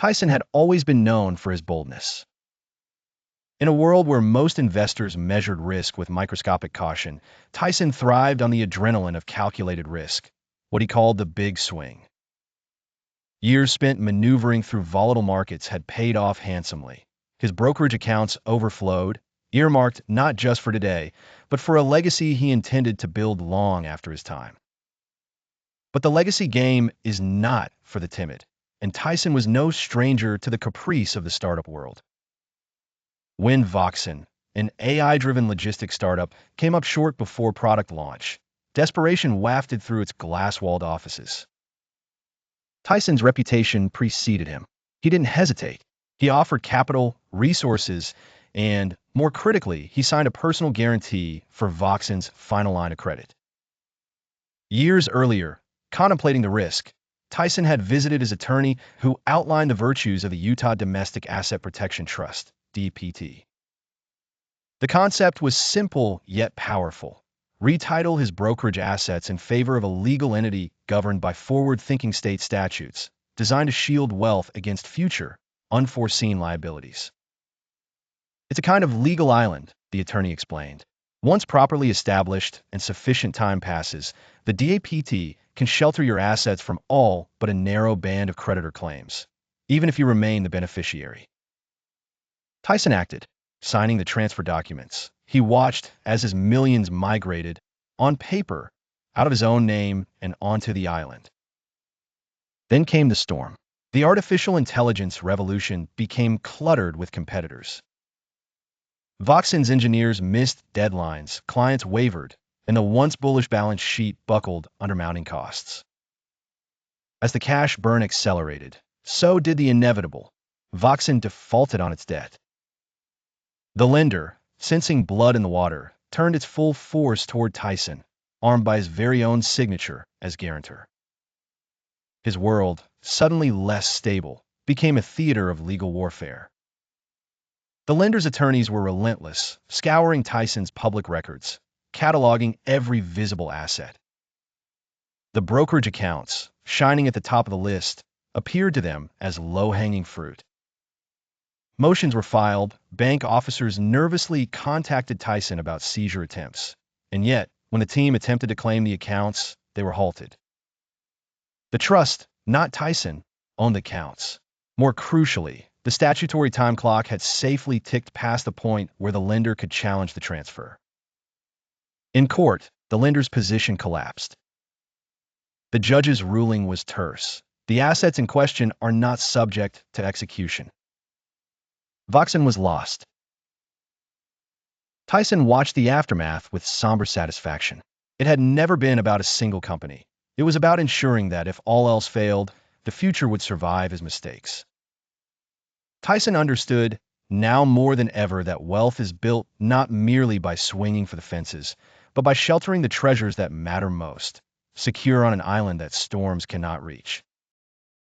Tyson had always been known for his boldness. In a world where most investors measured risk with microscopic caution, Tyson thrived on the adrenaline of calculated risk, what he called the big swing. Years spent maneuvering through volatile markets had paid off handsomely. His brokerage accounts overflowed, earmarked not just for today, but for a legacy he intended to build long after his time. But the legacy game is not for the timid, and Tyson was no stranger to the caprice of the startup world. When Voxon, an AI-driven logistics startup, came up short before product launch, desperation wafted through its glass-walled offices. Tyson's reputation preceded him. He didn't hesitate. He offered capital, resources, and, more critically, he signed a personal guarantee for Voxon's final line of credit. Years earlier, contemplating the risk, Tyson had visited his attorney who outlined the virtues of the Utah Domestic Asset Protection Trust, DPT. The concept was simple yet powerful. Retitle his brokerage assets in favor of a legal entity governed by forward-thinking state statutes, designed to shield wealth against future, unforeseen liabilities. It's a kind of legal island, the attorney explained. Once properly established and sufficient time passes, the DAPT can shelter your assets from all but a narrow band of creditor claims, even if you remain the beneficiary. Tyson acted, signing the transfer documents. He watched as his millions migrated, on paper, out of his own name and onto the island. Then came the storm. The artificial intelligence revolution became cluttered with competitors. Voxon's engineers missed deadlines, clients wavered, and the once bullish balance sheet buckled under mounting costs. As the cash burn accelerated, so did the inevitable. Voxon defaulted on its debt. The lender, sensing blood in the water, turned its full force toward Tyson, armed by his very own signature as guarantor. His world, suddenly less stable, became a theater of legal warfare. The lender's attorneys were relentless, scouring Tyson's public records, cataloging every visible asset. The brokerage accounts, shining at the top of the list, appeared to them as low-hanging fruit. Motions were filed, bank officers nervously contacted Tyson about seizure attempts, and yet, when the team attempted to claim the accounts, they were halted. The trust, not Tyson, owned the accounts. More crucially, the statutory time clock had safely ticked past the point where the lender could challenge the transfer. In court, the lender's position collapsed. The judge's ruling was terse. The assets in question are not subject to execution. Voxon was lost. Tyson watched the aftermath with somber satisfaction. It had never been about a single company. It was about ensuring that if all else failed, the future would survive his mistakes. Tyson understood, now more than ever, that wealth is built not merely by swinging for the fences, but by sheltering the treasures that matter most, secure on an island that storms cannot reach.